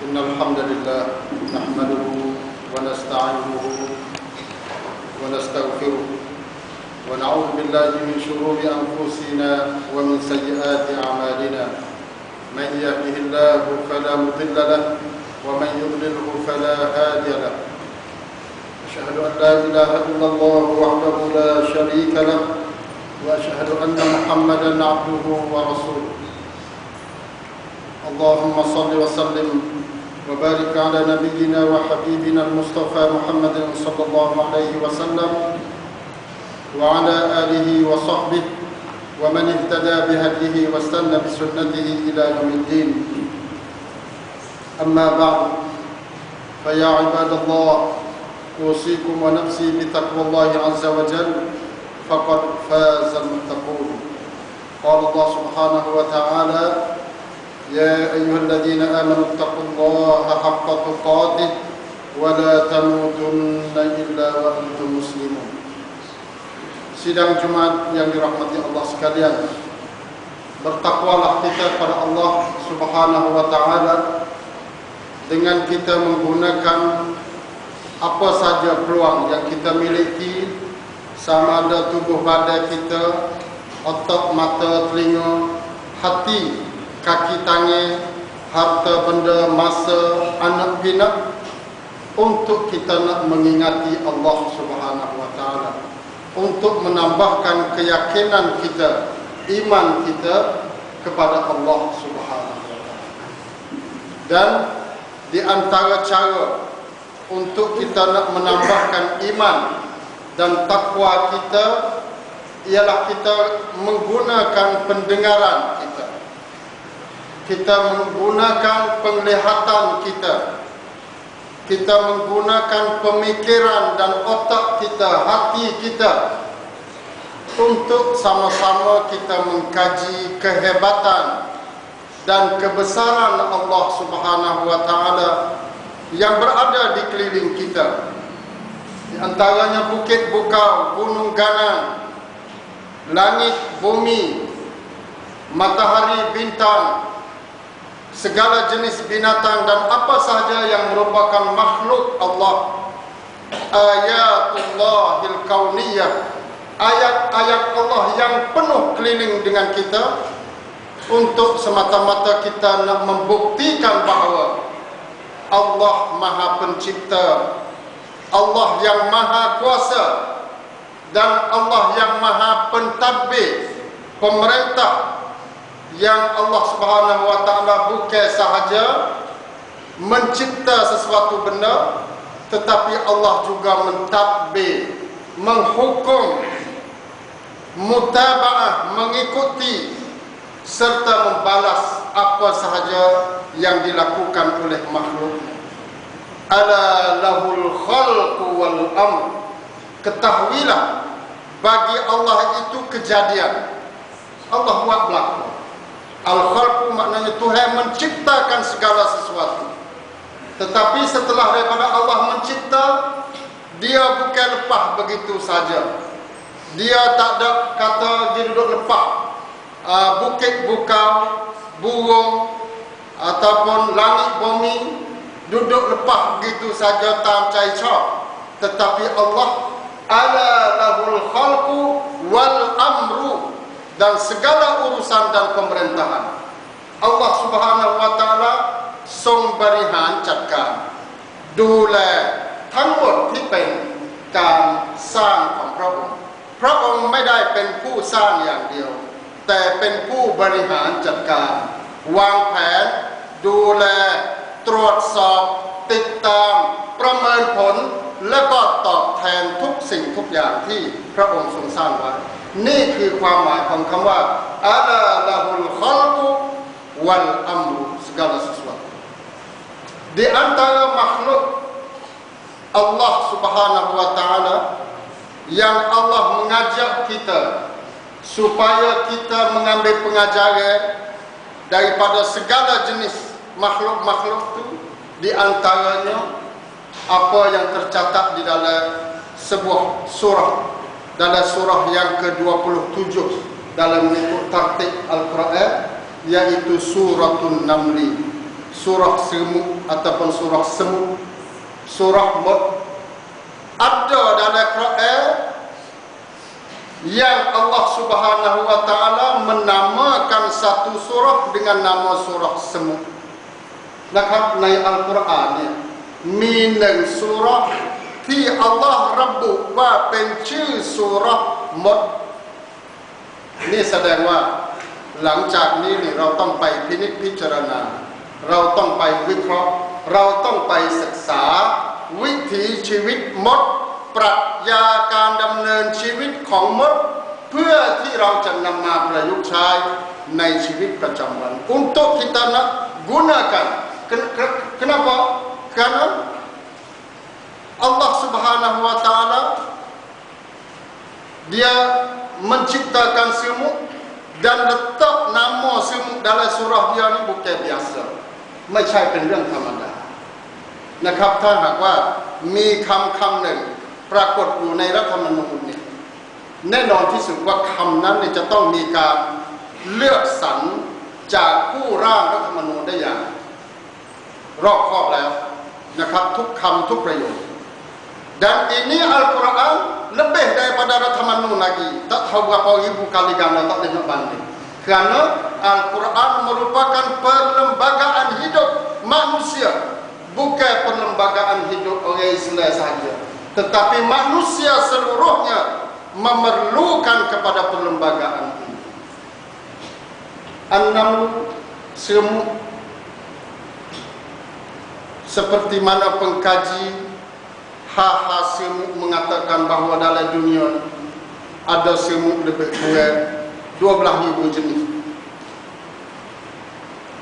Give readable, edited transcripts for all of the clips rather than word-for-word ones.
إن الحمد لله نحمده ونستعينه ونستغفره ونعوذ بالله من شرور أنفسنا ومن سيئات أعمالنا من يهده الله فلا مضل له ومن يضلله فلا هادي له أشهد أن لا إله إلا الله وحده لا شريك له وأشهد أن محمدا عبده ورسوله اللهم صل وسلم وبارك على نبينا وحبيبنا المصطفى محمد صلى الله عليه وسلم وعلى آله وصحبه ومن اهتدى بهديه واستنى بسنته إلى يوم الدين. أما بعد فيا عباد الله أوصيكم ونفسي بتقوى الله عز وجل فقد فاز المتقون. قال الله سبحانه وتعالى يا أيها الذين آمنوا اتقوا الله حق تقاته ولا تموتن إلا وأنتم مسلمون. Sidang Jumat yang dirahmati Allah sekalian, bertakwalah kita kepada Allah Subhanahu wa taala dengan kita menggunakan apa saja peluang yang kita miliki, sama ada tubuh badan kita, otak, mata, telinga, hati, kaki, tangan, harta benda, masa, anak pinak, untuk kita nak mengingati Allah Subhanahu wa taala, untuk menambahkan keyakinan kita, iman kita kepada Allah Subhanahu wa taala. Dan di antara cara untuk kita nak menambahkan iman dan takwa kita ialah kita menggunakan pendengaran kita. Kita menggunakan penglihatan kita. Kita menggunakan pemikiran dan otak kita, hati kita, untuk sama-sama kita mengkaji kehebatan dan kebesaran Allah Subhanahu wa taala yang berada di keliling kita. Di antaranya bukit bukau, gunung ganang, langit, bumi, matahari, bintang, segala jenis binatang dan apa sahaja yang merupakan makhluk Allah. Ayatullahil kauniyah, ayat-ayat Allah yang penuh keliling dengan kita, untuk semata-mata kita nak membuktikan bahawa Allah Maha Pencipta, Allah yang Maha Kuasa, dan Allah yang Maha Pentadbir, pemerintah, yang Allah Subhanahu wa taala bukan sahaja mencipta sesuatu benda, tetapi Allah juga mentadbir, menghukum, mutabaah, mengikuti serta membalas apa sahaja yang dilakukan oleh makhluknya. Ala lahul khalqu wal amr, ketahuilah bagi Allah itu kejadian. Allah buat berlaku. Al-khalqu maknanya Tuhan menciptakan segala sesuatu. Tetapi setelah daripada Allah mencipta, dia bukan lepas begitu saja. Dia tak ada kata dia duduk lepas. Bukit bukau, burung ataupun langit bumi duduk lepas begitu saja tam cai cak. Tetapi Allah ala lahul khalqu wal amru, dan segala urusan dan pemerintahan Allah Subhanahu wa taalaทรงบริหารจัดการดูแลทั้งหมดที่เป็นการสร้างของพระองค์พระองค์ไม่ได้เป็นผู้สร้างอย่างเดียวแต่เป็นผู้บริหารจัดการวางแผนดูแลตรวจสอบติดตามประเมินผลและก็ตอบแทนทุกสิ่งทุกอย่างที่พระองค์ทรงสร้างไว้นี่คือความหมายของคำว่าอัลลอฮุลคอลกุวัลอัมรุ segala sesuatu. Di antara makhluk Allah Subhanahu wa taala yang Allah mengajak kita supaya kita mengambil pengajaran daripada segala jenis makhluk-makhluk itu, di antaranya apa yang tercatat di dalam sebuah surah, dalam surah yang ke-27 dalam mengikut tertib Al-Quran, yaitu Suratul Namli, surah semut ataupun surah semut, surah mut. Ada dalam Quran yang Allah Subhanahu wa taala menamakan satu surah dengan nama surah semut.นะครับในอัลกุรอานเนี่ยมีหนึ่งซูเราะห์ที่อัลลอฮ์ระบุว่าเป็นชื่อซูเราะห์มดนี่แสดงว่าหลังจากนี้นี่เราต้องไปพินิจพิจารณาเราต้องไปวิเคราะห์เราต้องไปศึกษาวิถีชีวิตมดปรัชญาการดำเนินชีวิตของมดเพื่อที่เราจะนำมาประยุกต์ใช้ในชีวิตประจำวัน untuk kita nak gunakan. Kenapa? Karena Allah Subhanahu wa taala dia menciptakan semut dan letak nama semut dalam surah dia ni bukan biasa, ไม่ใช่เป็นเรื่องธรรมดานะครับถ้าหากว่ามีคำหนึ่งปรากฏอยู่ในรัฐธรรมนูญเนี่ยแน่นอนที่สุดว่าคำนั้นเนี่ยจะต้องมีการเลือกสรรจากผู้ร่างรัฐธรรมนูญได้อย่างรอบคอบแล้วนะครับทุกคำทุกประโยค dan ini Al-Quran lebih daripada Rathamanun lagi, tak tahu berapa ribu kali gambar, tak boleh nak banding. Kerana Al-Quran merupakan perlembagaan hidup manusia, bukan perlembagaan hidup orang Islam sahaja, tetapi manusia seluruhnya memerlukan kepada perlembagaan ini. An-Naml, semut, seperti mana pengkaji semut mengatakan bahawa dalam dunia ada semut lebih kurang 12,000 jenis.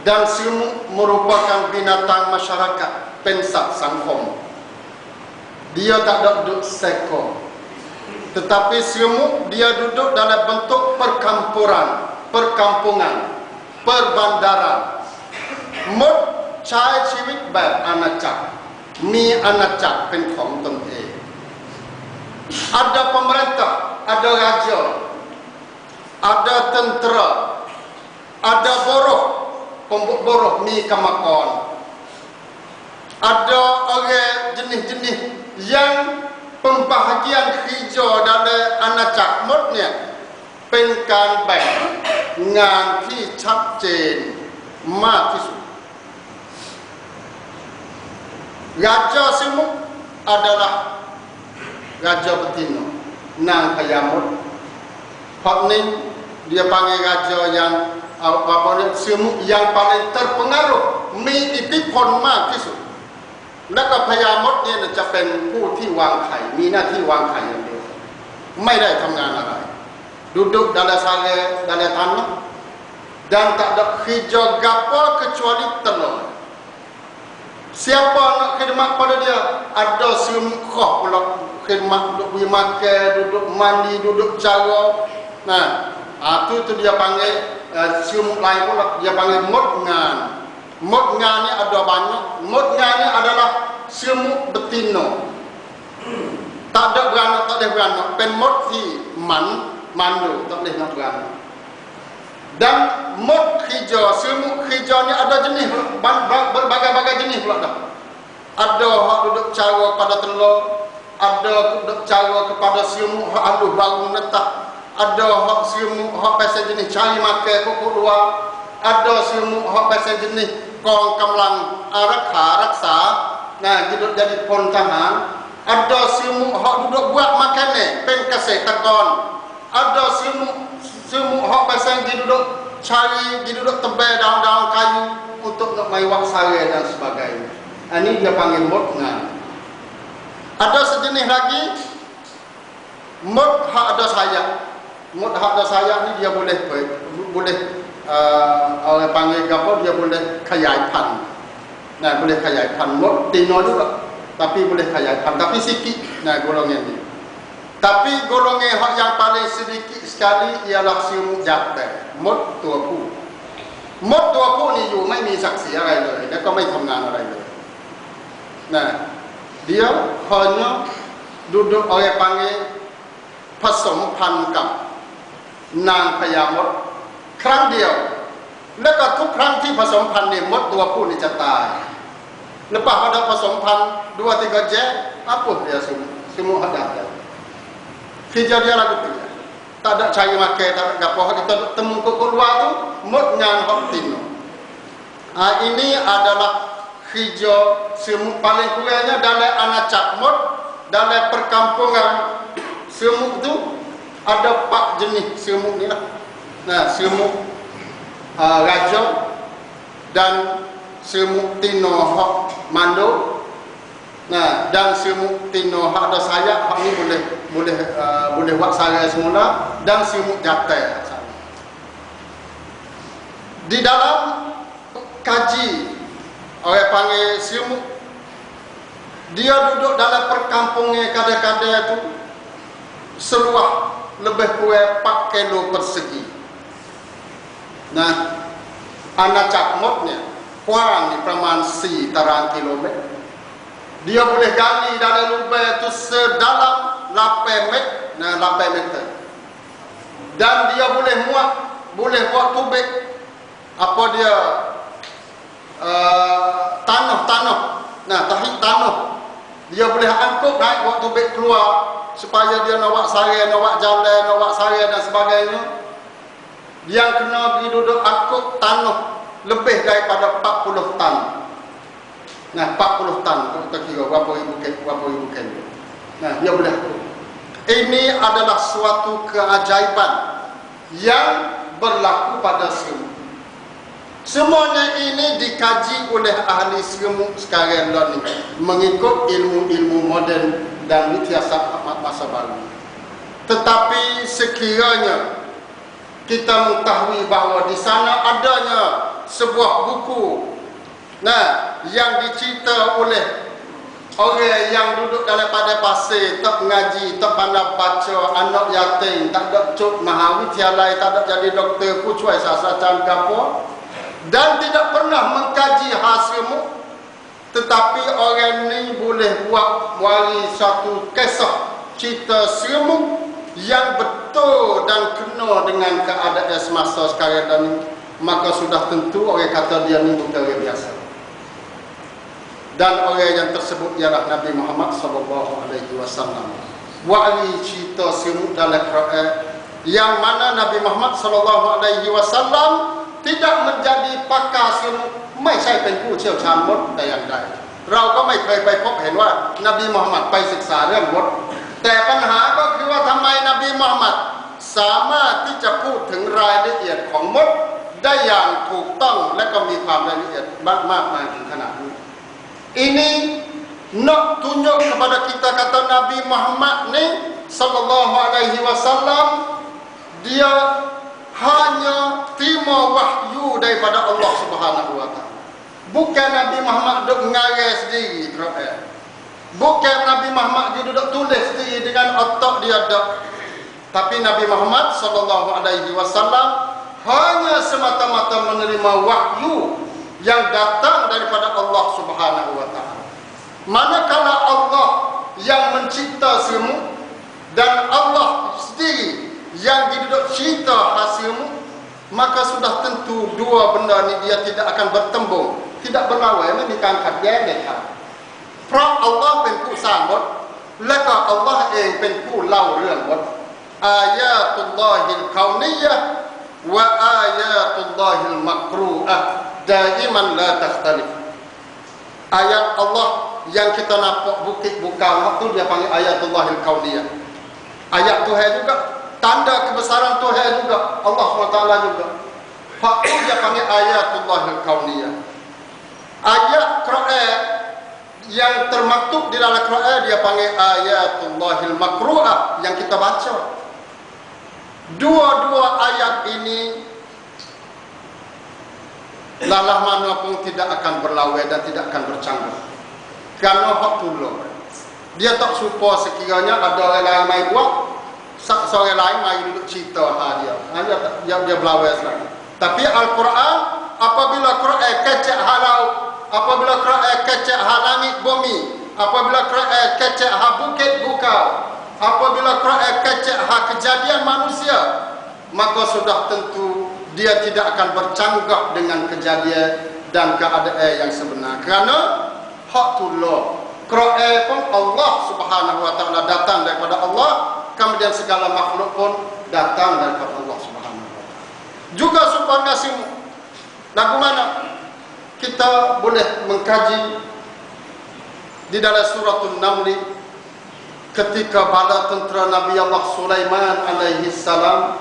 Dan semut merupakan binatang masyarakat, pensat sangkom. Dia tak ada duduk sekor, tetapi semut dia duduk dalam bentuk perkampuran, perkampungan, perbandaran. Mut ใช้ชีวิตแบบอาณาจักรมีอาณาจักรเป็นของตนเอง ada pemerintah, ada raja, ada tentera, ada buruh, pembuk buruh mi kamakon, ada orang jenis-jenis yang pembahagian kerja dalam anakจักร mut เนี่ยเป็นการแบ่งงานที่ชัดเจนมากที่สุด Raja semut adalah raja betina, nang payamut. Hak ni dia panggil raja yang semut yang paling terpengaruh, มีอิทธิพลมากที่สุด แล้วก็พญามดเนี่ยจะเป็นผู้ที่วางไข่มีหน้าที่วางไข่อย่างเดียวไม่ได้ทำงานอะไร duduk dalam sale dalam tanah dan tak ada kerja gapo kecuali telur. Siapa nak khidmat pada dia? Ada semut kah pula khidmat, duduk beri makan, duduk mandi, duduk cara. Nah, itu dia panggil semut lain pula, dia panggil mutngan. Mutngan ni ada banyak. Mutngan ni adalah semut betina. Tak ada beranak, tak ada beranak. Pen mut si mandu, tak boleh nak beranak. Dan mut hijau, semut hijau ni ada jenis, berbagai-bagai jenis pula dah. Ada hak duduk cara pada telur, ada duduk cara kepada semut hak aduh baru netah, ada hak semut hak pasal jenis cari makan pokok luar, ada semut hak pasal jenis kong kamlang raksa, nah duduk jadi pon tahan, ada semut hak duduk buat makanan, pengkasih takon, ada semut hak pasal dia duduk cari, dia duduk tebal daun-daun kayu untuk nak mai wak sare dan sebagainya. Ini dia panggil mutngan. Ada sejenis lagi mut hak ada sayap. Mut hak ada sayap ni dia boleh orang panggil apa, dia boleh khayai-pan. Nah, boleh khayai-pan. Mut tino juga, tapi boleh khayai-pan, tapi sikit. Nah, golongan ni. Tapi golongan hak yang paling sedikit sekali ialah semut jantan, mut tuaผู้ mut tuaผู้นี่อยู่ไม่มีศักดิ์ศรีอะไรเลยและก็ไม่ทำงานอะไรเลย Nah, dia hanya duduk orang panggil ผสมพันธุ์กับนางพญามดครั้งเดียว แล้วก็ทุกครั้งที่ผสมพันธุ์เนี่ยมดตัวผู้นี่จะตาย lepas pada ผสมพันธุ์ 2-3 jam apa dia semua ada hijau dia lagu tu tak ada cari makan tak ada apa kita temu kat luar tu mod ngan hok tino. Ini adalah hijau semut paling kurangnya dalam anak cakmod dalam perkampungan semut tu ada 4 jenis semut ni lah. Nah, semut raja dan semut tino hok mando. Nah, dan semut tino hak ada sayap, hak ni boleh buat sarang semula, dan semut jantan. Di dalam kaji orang panggil semut, dia duduk dalam perkampungan kadang-kadang tu seluas lebih kurang 4 kilo persegi. Nah, anak cakmotnya kurang diประมาณ 4 tarang kilometer. Dia boleh gali dalam lubang itu sedalam 8 meter. Nah, 8 meter. Dan dia boleh buat tubik apa dia tanah. Nah, tahik tanah. Dia boleh angkut naik buat tubik keluar supaya dia nak buat sarang, nak buat jalan, nak buat sarang dan sebagainya. Yang kena pergi duduk angkut tanah lebih daripada 40 tan. Nah, 40 tan kita kira berapa ribu kilo. Nah, dia boleh. Ini adalah suatu keajaiban yang berlaku pada semut. Semuanya ini dikaji oleh ahli semut sekarang ni mengikut ilmu-ilmu moden dan siasat masa baru. Tetapi sekiranya kita mengetahui bahawa di sana adanya sebuah buku, nah, yang dicerita oleh orang yang duduk dalam padang pasir, tak mengaji, tak pandai baca, anak yatim, tak ada cuk mahawitialai, tak ada jadi doktor, kucuai sasaran gapo, dan tidak pernah mengkaji hasilmu, tetapi orang ni boleh buat wari satu kisah cerita semut yang betul dan kena dengan keadaan semasa sekarang dan ini, maka sudah tentu orang kata dia ni bukan orang biasa. Dan orang yang tersebut ialah Nabi Muhammad SAW. Wali cerita semut dalam Quran yang mana Nabi Muhammad SAW tidak menjadi pakar semut. ไม่ใช่เป็นผู้เชี่ยวชาญมดแต่อย่างใดเราก็ไม่เคยไปพบเห็นว่านบีมุฮัมมัดไปศึกษาเรื่องมดแต่ปัญหาก็คือว่าทำไมนบีมุฮัมมัดสามารถที่จะพูดถึงรายละเอียดของมดได้อย่างถูกต้องและก็มีความรายละเอียดมากมายถึงขนาดนี้ Ini nak tunjuk kepada kita kata Nabi Muhammad ni sallallahu alaihi wasallam dia hanya terima wahyu daripada Allah Subhanahu wa taala. Bukan Nabi Muhammad duk ngarang sendiri Quran. Bukan Nabi Muhammad dia duduk tulis sendiri dengan otak dia dak. Tapi Nabi Muhammad sallallahu alaihi wasallam hanya semata-mata menerima wahyu yang datang daripada Allah Subhanahu wa taala. Manakala Allah yang mencipta semut dan Allah sendiri yang duduk cerita hasilmu, maka sudah tentu dua benda ni dia tidak akan bertembung, tidak berlawan, ini kanขัดแย้ง dah. เพราะ Allah เป็นผู้สร้างมดและก็ Allah เองเป็นผู้เล่าเรื่องมด Ayatullahil kauniyah wa ayatullahil makru'ah daiman la takhtalif. Ayat Allah yang kita nampak bukit bukal itu dia panggil ayatullahil kauniyah. Ayat Tuhan juga, tanda kebesaran Tuhan juga, Allah SWT juga. Hak itu dia panggil ayatullahil kauniyah. Ayat Quran yang termaktub di dalam Quran dia panggil ayatullahil makru'ah yang kita baca. Dua-dua ayat ini lalah mana pun tidak akan berlawan dan tidak akan bercanggah. Kerana hak pula dia tak suka sekiranya ada orang lain mai buat, seorang lain mai duduk cerita dia berlawan lagi. Tapi Al-Quran apabila Quran kecek halau, apabila Quran kecek langit bumi, apabila Quran kecek bukit bukau, apabila Quran kecek kejadian manusia, maka sudah tentu dia tidak akan bercanggah dengan kejadian dan keadaan yang sebenar. Kerana haktullah, Quran pun Allah Subhanahu wa taala datang daripada Allah, kemudian segala makhluk pun datang daripada Allah Subhanahu wa taala. Juga supaya semua. Lagu mana kita boleh mengkaji di dalam suratul Naml ketika bala tentera Nabi Allah Sulaiman alaihi salam.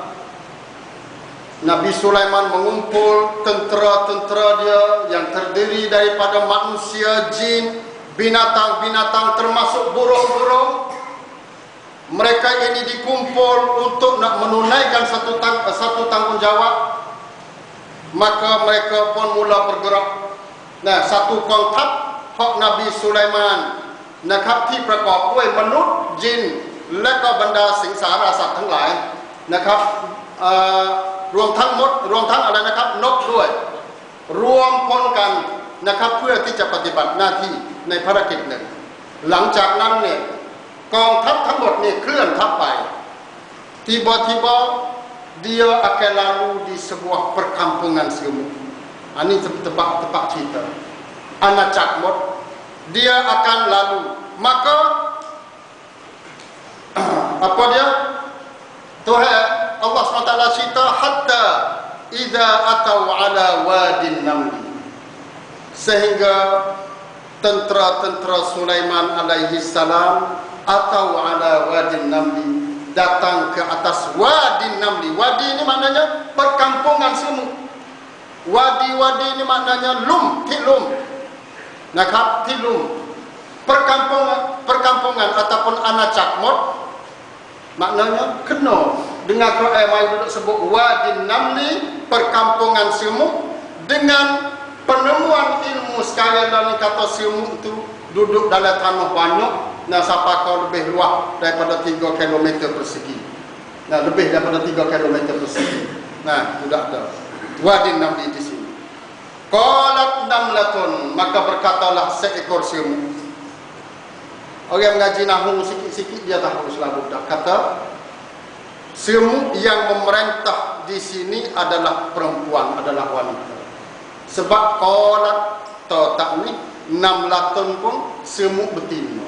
Nabi Sulaiman mengumpul tentera-tentera dia yang terdiri daripada manusia, jin, binatang-binatang termasuk burung-burung. Mereka ini dikumpul untuk nak menunaikan satu tanggungjawab. Maka mereka pun mula bergerak. Nah, satu kongkap hak Nabi Sulaimanนะครับที่ประกอบด้วยมนุษย์จินและก็บรรดาสิงสารสัตว์ทั้งหลายนะครับรวมทั้งอะไรนะครับนกด้วยรวมพลกันนะครับเพื่อที่จะปฏิบัติหน้าที่ในภารกิจหนึ่งหลังจากนั้นเนี่ยกองทัพทั้งหมดเนี่ยเคลื่อนทัพไปtiba-tiba dia akan lalu di sebuah perkampungan semut. Ini tebak cerita anak cakmot dia akan lalu, maka apa dia Tuhan Allah SWT cerita hatta idza atau ala wadin namli, sehingga tentera-tentera Sulaiman alaihi salam atau ala wadin namli, datang ke atas wadin namli. Wadi ini maknanya perkampungan semut. Wadi-wadi ini maknanya tilum. Nakab tilum, perkampungan ataupun anak cakmot, maknanya kena dengan Quran mai duduk sebut wadin namli, perkampungan semut, dengan penemuan ilmu sekarang dalam kata semut itu duduk dalam tanah banyak. Nah, siapa kau lebih luas daripada 3 km persegi. Nah, lebih daripada 3 km persegi. Nah, sudah ada wadin namli di sini. Qalat namlatun, maka berkatalah seekor semut. Orang mengaji nahwu sikit-sikit dia tahu selalu dah kata semut yang memerintah di sini adalah perempuan, adalah wanita. Sebab qalat tak ni namlatun pun semut betina.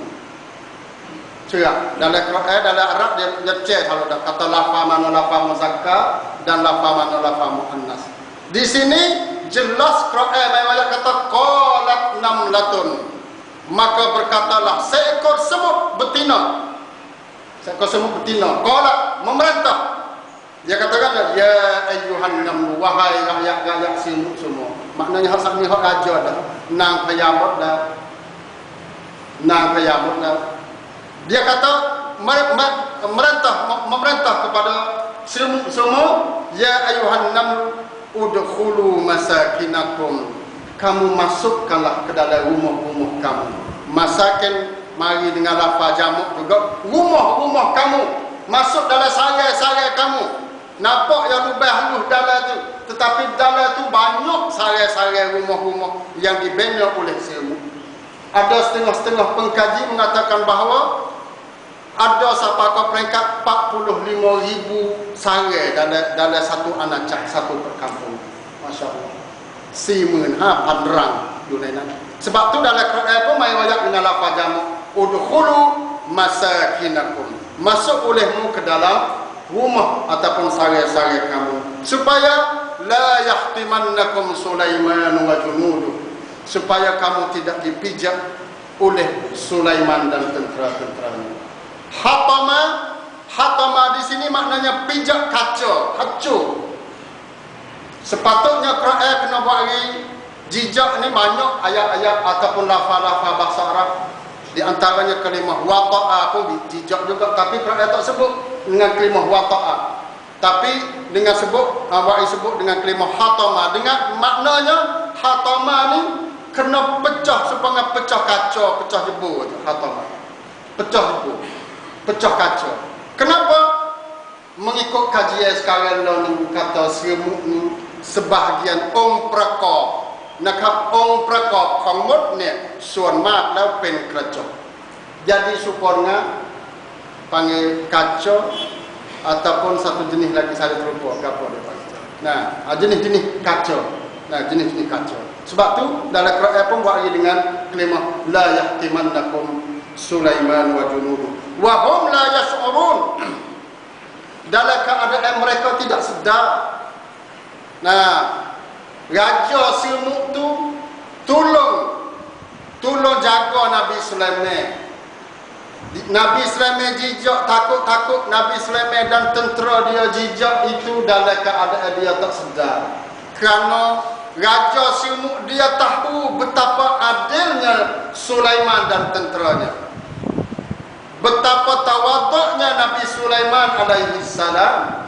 Cerak dalam Quran, dalam Arab dia cek kalau dah kata lafa mana lafa muzakkar dan lafa mana lafa muannas. Di sini jelas Quran ayat kata qalat namlatun, maka berkatalah seekor semut betina. Seekor semut betina qalat, memerintah. Dia katakan ya ayyuhan namlu, wahai rakyat-rakyat semut semua. Maknanya hak sami hak raja dah, nang payamut dah. Dia kata memerintah kepada semut semua, ya ayyuhan namlu udkhulu masakinakum, kamu masukkanlah ke dalam rumah-rumah kamu. Masakin mari dengan lafaz jamak juga, rumah-rumah kamu, masuk dalam sarai-sarai kamu. Nampak yang lebih halus dalam tu, tetapi dalam tu banyak sarai-sarai rumah-rumah yang dibina oleh semut. Ada setengah-setengah pengkaji mengatakan bahawa ada sampai peringkat 45,000 sarai dalam satu anacak, satu perkampungan. Masya Allah. Simun panderang dunia. Sebab tu dalam Quran pun mai ayat dengan lafaz jamak udkhulu masakinakum, masuk olehmu ke dalam rumah ataupun sarai-sarai kamu, supaya la yahtimannakum Sulaiman wa junuduh, supaya kamu tidak dipijak oleh Sulaiman dan tentera-tenteranya. Hatama di sini maknanya pijak kaca, hancur. Sepatutnya Quran kena buat lagi jijak ni banyak ayat-ayat ataupun lafaz-lafaz bahasa Arab. Di antaranya kalimah wata'a pun jijak juga, tapi Quran tak sebut dengan kalimah wata'a. Tapi dengan sebut dengan kalimah hatama, dengan maknanya hatama ni kena pecah supaya pecah kaca, pecah jebu tu hatama. Pecah jebu, pecah kaca. Kenapa? Mengikut kajian sekarang ni kata semut ni sebahagianองค์ประกอบนะครับองค์ประกอบของมดเนี่ยส่วนมากแล้วเป็นกระจก jadi supaya panggil kaca ataupun satu jenis lagi saya terlupa apa dia panggil Nah, jenis-jenis kacau. Nah, jenis-jenis kacau. Sebab tu dalam Quran pun buat lagi dengan kalimah la yahtimannakum Sulaiman wa junuduh wa hum la yash'urun. Dalam keadaan mereka tidak sedar. Nah, raja Silmuk tu tolong jaga Nabi Sulaiman. Nabi Sulaiman jijak, takut Nabi Sulaiman dan tentera dia jijak itu dalam keadaan dia tak sedar. Kerana Raja Silmuk dia tahu betapa adilnya Sulaiman dan tenteranya, betapa tawaduknya Nabi Sulaiman alaihi salam,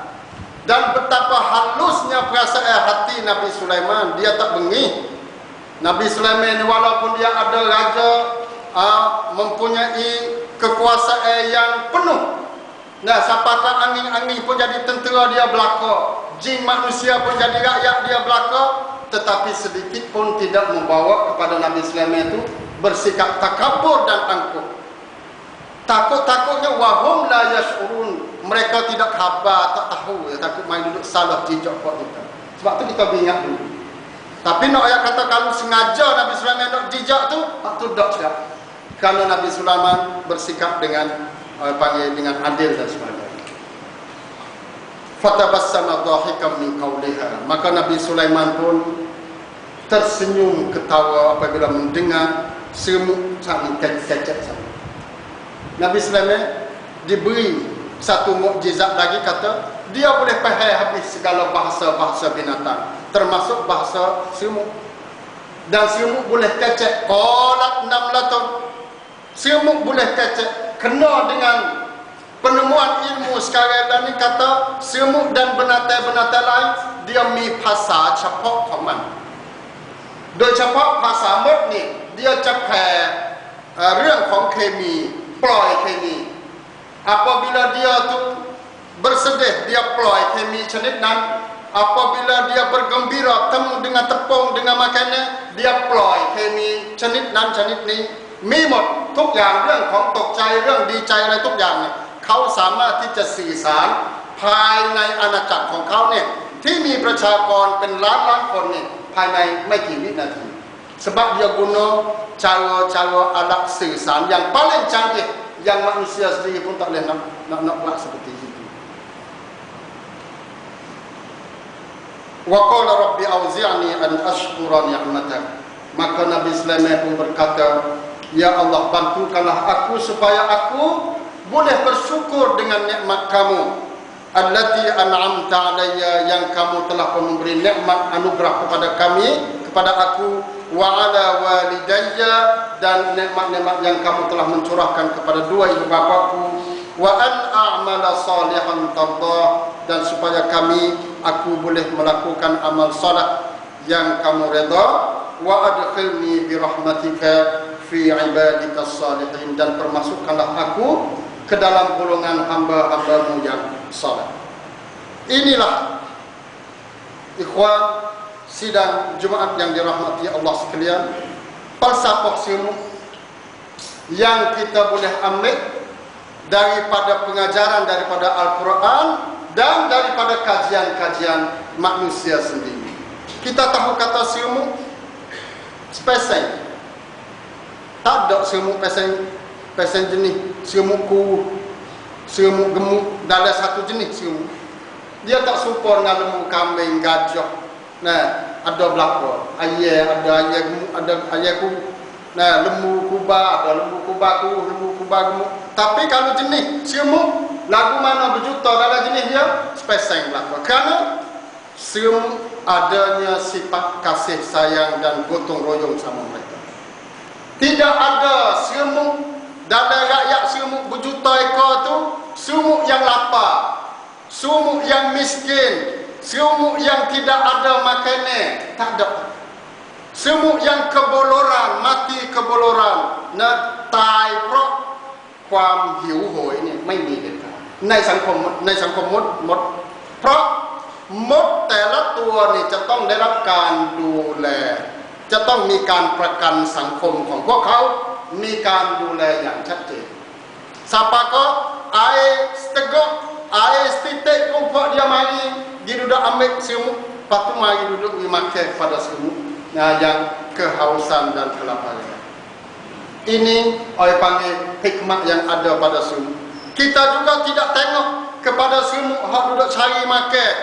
dan betapa halusnya perasaan hati Nabi Sulaiman. Dia tak bengih. Nabi Sulaiman walaupun dia ada raja, mempunyai kekuasaan yang penuh. Nah, sampaikan angin-angin pun jadi tentera dia belaka, jin manusia pun jadi rakyat dia belaka, tetapi sedikit pun tidak membawa kepada Nabi Sulaiman itu bersikap takabur dan angkuh. Takut-takutnya wahum la yash'urun, mereka tidak khabar, tak tahu, takut main duduk salah jejak buat kita. Sebab tu kita ingat dulu. Tapi nak ayat kata kalau sengaja Nabi Sulaiman nak jejak tu, tak tak tidak. Kerana Nabi Sulaiman bersikap dengan panggil dengan adil dan sebagainya. Fatabassama dhahikan min qawliha, maka Nabi Sulaiman pun tersenyum ketawa apabila mendengar semut saling kecek sama. Nabi Sulaiman diberi satu mukjizat lagi, kata dia boleh faham habis segala bahasa-bahasa binatang, termasuk bahasa semut. Dan semut boleh kecek. Qalat namlatun, semut boleh kecek. Kena dengan penemuan ilmu sekarang dan ni, kata semut dan binatang-binatang lain dia mi pasal capak kaman. Doi capak pasal mut ni dia capai รื่องของเคมีปล่อยเคมี apabila dia tu bersedih dia ployเคมีชนิดนั้น apabila dia bergembira temu dengan tepung dengan makanan dia ploy เคมีชนิดนั้นชนิดนี้มีหมดทุกอย่างเรื่องของตกใจเรื่องดีใจอะไรทุกอย่างเนี่ยเขาสามารถที่จะสื่อสารภายในอาณาจักรของเขาเนี่ยที่มีประชากรเป็นล้านคนเนี่ยภายในไม่กี่วินาที sebab dia guna cara-cara alatสื่อสารyang paling canggih yang manusia sendiri pun tak boleh nak buat seperti itu. Wa qala rabbi auzi'ni an ashkura ni'matak, maka Nabi Sulaiman pun berkata, ya Allah, bantukanlah aku supaya aku boleh bersyukur dengan nikmat kamu, allati an'amta alayya, yang kamu telah memberi nikmat anugerah kepada kami, kepada aku, wa ala walidayya, dan nikmat-nikmat yang kamu telah mencurahkan kepada dua ibu bapaku, wa an a'mala salihan tardah, dan supaya aku boleh melakukan amal salat yang kamu redha, wa adkhilni bi rahmatika fi ibadika salihin, dan permasukkanlah aku ke dalam golongan hamba-hambamu yang saleh. Inilah ikhwan sidang Jumaat yang dirahmati Allah sekalian, falsafah semut yang kita boleh ambil daripada pengajaran daripada Al-Quran dan daripada kajian-kajian manusia sendiri. Kita tahu kata semut spesies. Tak ada semut pesen jenis, semut kuruh, semut gemuk dalam satu jenis semut. Dia tak serupa dengan lembu kambing, gajah. Nah, ada belaka, ayam, ada ayam gemuk, ada ayam kuruh. Nah, lembu kubah, ada lembu kubah kuruh, lembu kubah gemuk. Tapi kalau jenis semut, lagu mana berjuta dalam jenis dia, spesies belaka. Kerana semut adanya sifat kasih sayang dan gotong royong sama mereka. Tidak ada semut dalam rakyat semut berjuta ekor tu, semut yang lapar, semut yang miskin, semut yang tidak ada makanan, tak ada. Semut yang keboloran, mati keboloran, nak taiเพราะ ความหิวโหยเนี่ยไม่มีเด็ดขาดในสังคมมดเพราะมดแต่ละตัวนี่จะต้องได้รับการดูแล จะต้องมีการประกันสังคมของพวกเขา มีการดูแลอย่างชัดเจน Siapa ko air seteguk, air setitik pun buat dia mari, dia duduk ambil semut, lepas tu mari duduk pergi makan pada semut yang kehausan dan kelaparan. Ini orang panggil hikmat yang ada pada semut. Kita juga tidak tengok kepada semut hak duduk cari makan.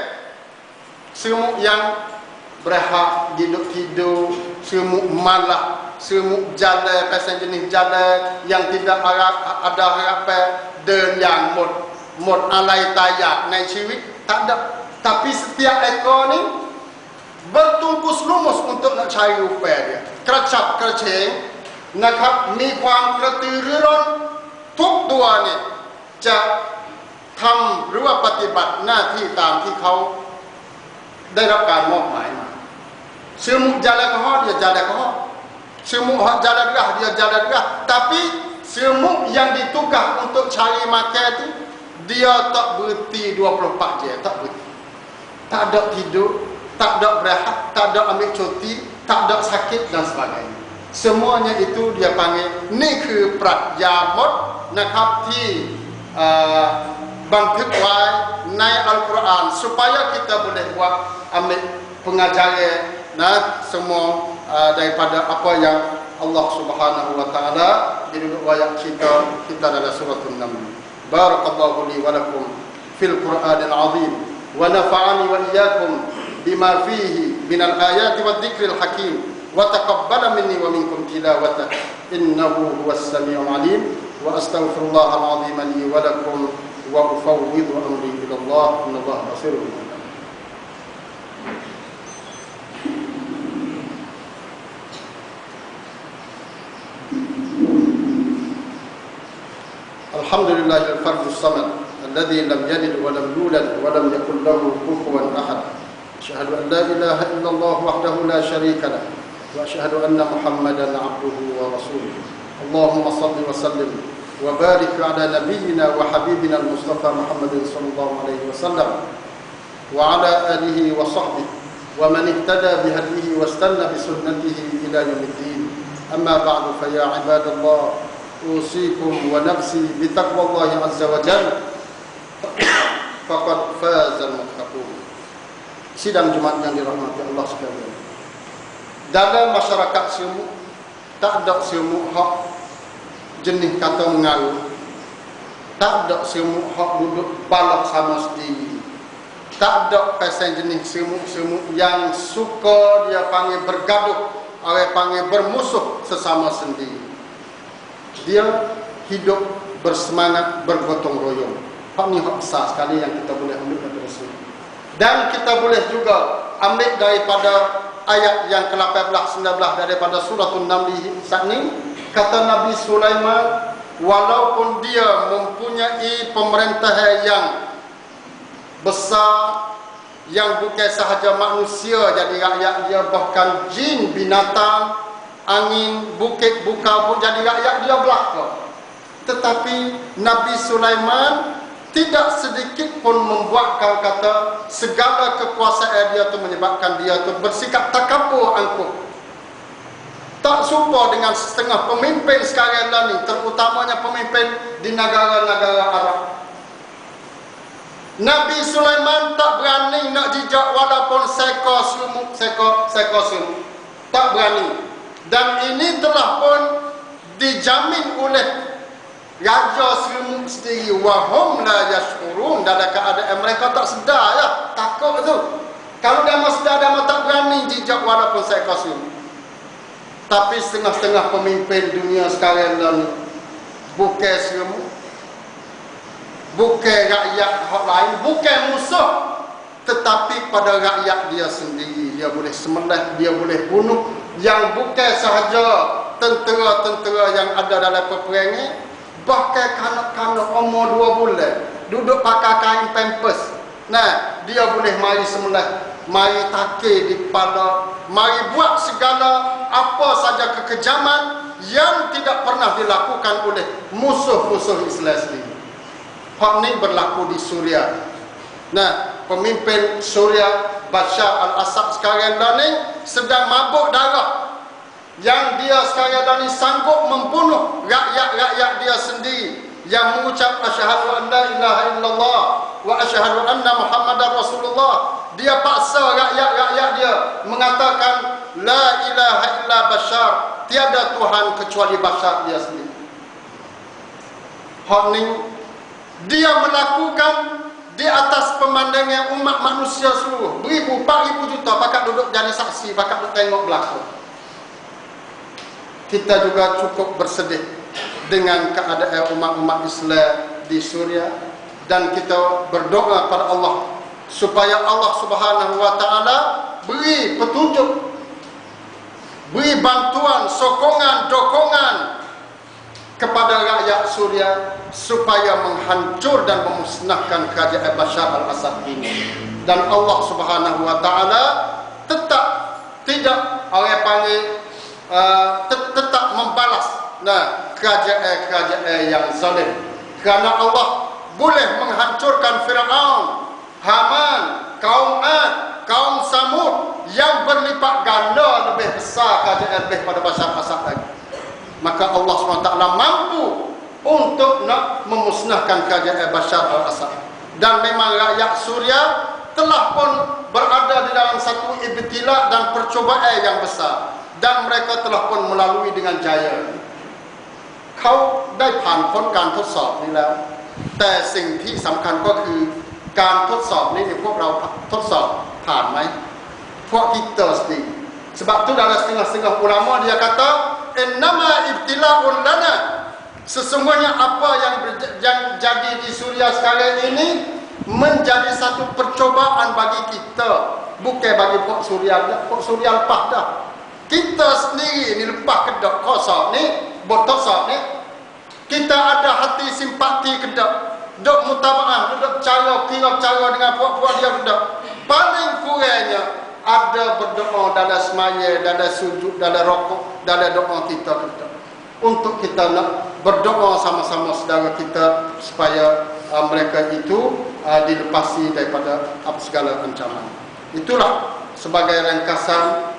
Semut yang berehat, duduk tidur, semut malah, semut jalan, pasal jenis jalan yang tidak ada harapan dan yang mod alai tayak naik ciwik, tak ada. Tapi setiap ekor ni bertungkus lumus untuk nak cari upaya dia. Keracap kercing, nak mi kuang keturunanทุกตัวเนี่ยจะทำหรือว่าปฏิบัติหน้าที่ตามที่เขาได้รับการมอบหมายมา Semut jalan ke hak, dia jalan ke hak. Semut hak jalan derah, dia jalan derah. Tapi semut yang ditugas untuk cari makan tu, dia tak berhenti 24 jam, tak berhenti. Tak ada tidur, tak ada berehat, tak ada ambil cuti, tak ada sakit dan sebagainya. Semuanya itu dia panggil niคือปรัชญามดนะครับที่บันทึกไว้ในอัลกุรอาน supaya kita boleh buat ambil pengajaran semua daripada apa yang Allah Subhanahu wa taala duduk ayat kita dalam surah An-Naml. Barakallahu li wa lakum fil Qur'anil azim wa nafa'ani wa iyyakum bima fihi minal ayati wad dzikril hakim wa taqabbala minni wa minkum tilawatan innahu huwas samiul alim wa astaghfirullahal azim li wa lakum wa ufawwidhu amri ila Allah innallaha basirun. Alhamdulillahil fardus samad alladzi lam yalid wa lam yulad wa lam yakul lahu kufuwan ahad. Asyhadu an la ilaha illallah wahdahu la syarika lah wa asyhadu anna Muhammadan abduhu wa rasuluh. Allahumma shalli wa sallim wa barik ala nabiyyina wa habibina al-Mustafa Muhammadin sallallahu alaihi wasallam wa ala alihi wa sahbihi wa man ihtada bi hadihi wa istanna bi sunnatihi ila yaumiddin. Amma ba'du fa ya ibadallah usikum wa nafsi bi taqwallahi azza wa jalla faqad fazal muttaqun. Sidang Jumat yang dirahmati Allah sekalian, dalam masyarakat semut tak ada semut hak jenis kata mengalu, tak ada semut hak duduk balak sama sendiri, tak ada pasal jenis semut yang suka dia panggil bergaduh, orang panggil bermusuh sesama sendiri. Dia hidup bersemangat, bergotong royong. Hak ni hak besar sekali yang kita boleh ambil daripada sini. Dan kita boleh juga ambil daripada ayat yang ke-18, 19 daripada surah An-Naml ini. Kata Nabi Sulaiman, walaupun dia mempunyai pemerintahan yang besar, yang bukan sahaja manusia jadi rakyat dia, bahkan jin, binatang, angin, bukit, buka pun jadi rakyat dia belaka. Tetapi Nabi Sulaiman tidak sedikit pun membuatkan kata segala kekuasaan dia tu menyebabkan dia tu bersikap takabur angkuh. Tak serupa dengan setengah pemimpin sekarang ni, terutamanya pemimpin di negara-negara Arab. Nabi Sulaiman tak berani nak jejak walaupun seekor semut. Tak berani. Dan ini telah pun dijamin oleh raja semut sendiri. Wahum la yashurun, dalam keadaan mereka tak sedar ya, takut tu. Kalau dia masih sedar, dia tak berani jejak walaupun seekor semut. Tapi setengah-setengah pemimpin dunia sekarang ni bukan semut, bukan rakyat hak lain, bukan musuh, tetapi pada rakyat dia sendiri. Dia boleh sembelih, dia boleh bunuh. Yang bukan sahaja tentera-tentera yang ada dalam peperangan, bahkan kanak-kanak umur 2 bulan duduk pakai kain pampers. Nah, dia boleh mari sembelih, mari takir di kepala, mari buat segala apa saja kekejaman yang tidak pernah dilakukan oleh musuh-musuh Islam sendiri. Hal ini berlaku di Suria. Nah, pemimpin Suria Bashar al-Assad sekarang ni sedang mabuk darah, yang dia sekarang ni sanggup membunuh rakyat-rakyat dia sendiri yang mengucap asyhadu an la ilaha illallah wa asyhadu anna Muhammadar Rasulullah. Dia paksa rakyat-rakyat dia mengatakan la ilaha illa bashar, tiada Tuhan kecuali bashar dia sendiri. Hak ni dia melakukan di atas pemandangan umat manusia seluruh, beribu, 4,000 juta pakat duduk jadi saksi, pakat duduk tengok berlaku. Kita juga cukup bersedih dengan keadaan umat-umat Islam di Suria, dan kita berdoa kepada Allah supaya Allah Subhanahu wa taala beri petunjuk, beri bantuan, sokongan, dokongan kepada rakyat Suria supaya menghancur dan memusnahkan kerajaan Bashar al-Assad ini. Dan Allah Subhanahu wa taala tetap tidak orang panggil tetap membalas kerajaan yang zalim, kerana Allah boleh menghancurkan Firaun, Haman, kaum Ad, kaum Samud yang berlipat ganda lebih besar kerajaan daripada Bashar al-Assad lagi. Maka Allah SWT mampu untuk nak memusnahkan kerajaan Bashar al-Assad. Dan memang rakyat Suria telah pun berada di dalam satu ibtila dan percubaan yang besar, dan mereka telah pun melalui dengan jaya. เขาได้ผ่านพ้นการทดสอบนี้แล้วแต่สิ่งที่สำคัญก็คือการทดสอบนี้พวกเราทดสอบผ่านไหมพวก kita sendiri. Sebab tu dalam setengah-setengah ulama dia kata innama ibtila'un lana, sesungguhnya apa yang jadi di Suria sekarang ini menjadi satu percobaan bagi kita, bukan bagi pok Suria. Pok Suria lepas dah. Kita sendiri ni lepas kedak kosong ni, botol sok ni, kita ada hati simpati kedak, dok mutabaah, dok cara kira cara dengan puak-puak dia kedak. Paling kurangnya ada berdoa dalam semaya, dalam sujud, dalam rokok, dalam doa kita kedak. Untuk kita nak berdoa sama-sama saudara kita supaya mereka itu dilepasi daripada segala ancaman. Itulah sebagai ringkasan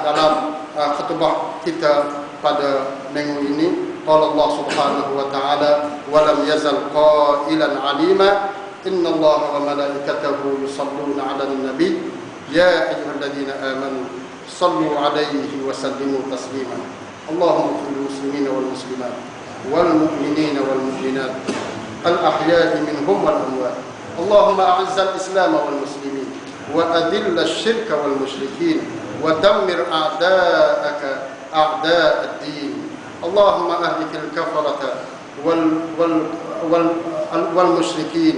dalam khutbah kita pada minggu ini. Qala Allah Subhanahu wa taala wa lam yazal qailan alima innallaha wa malaikatahu yusalluna 'alan nabi ya ayyuhalladzina amanu sallu 'alaihi wa sallimu taslima. Allahumma ighfir lil muslimina wal muslimat wal mu'minina wal mu'minat al ahya'i minhum wal amwat. Allahumma a'izz al islam wal muslimin wa adhill asy-syirka wal musyrikin wa dammir a'da'aka أعداء الدين. اللهم أهلك الكفرة والمشركين.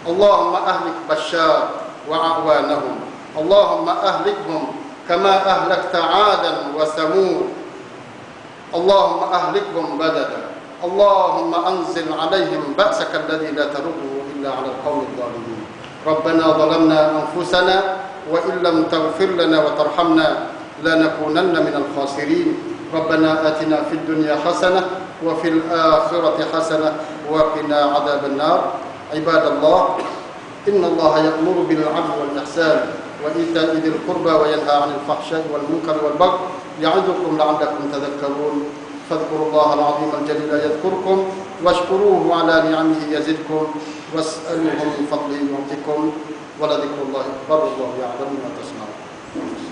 اللهم أهلك بشار وأعوانهم. اللهم أهلكهم كما أهلكت عادا وثمود. اللهم أهلكهم بددا. اللهم أنزل عليهم بأسك الذي لا ترده إلا على القوم الظالمين. ربنا ظلمنا أنفسنا وإن لم تغفر لنا وترحمنا لنكونن من الخاسرين. ربنا آتنا في الدنيا حسنة وفي الآخرة حسنة وقنا عذاب النار. عباد الله، إن الله يأمر بالعدل والإحسان وإيتاء ذي القربى وينهى عن الفحشاء والمنكر والبغي يعظكم لعلكم تذكرون. فاذكروا الله العظيم الجليل يذكركم واشكروه على نعمه يزدكم واسألوه من فضله يعطكم ولذكر الله أكبر والله يعلم ما تصنعون.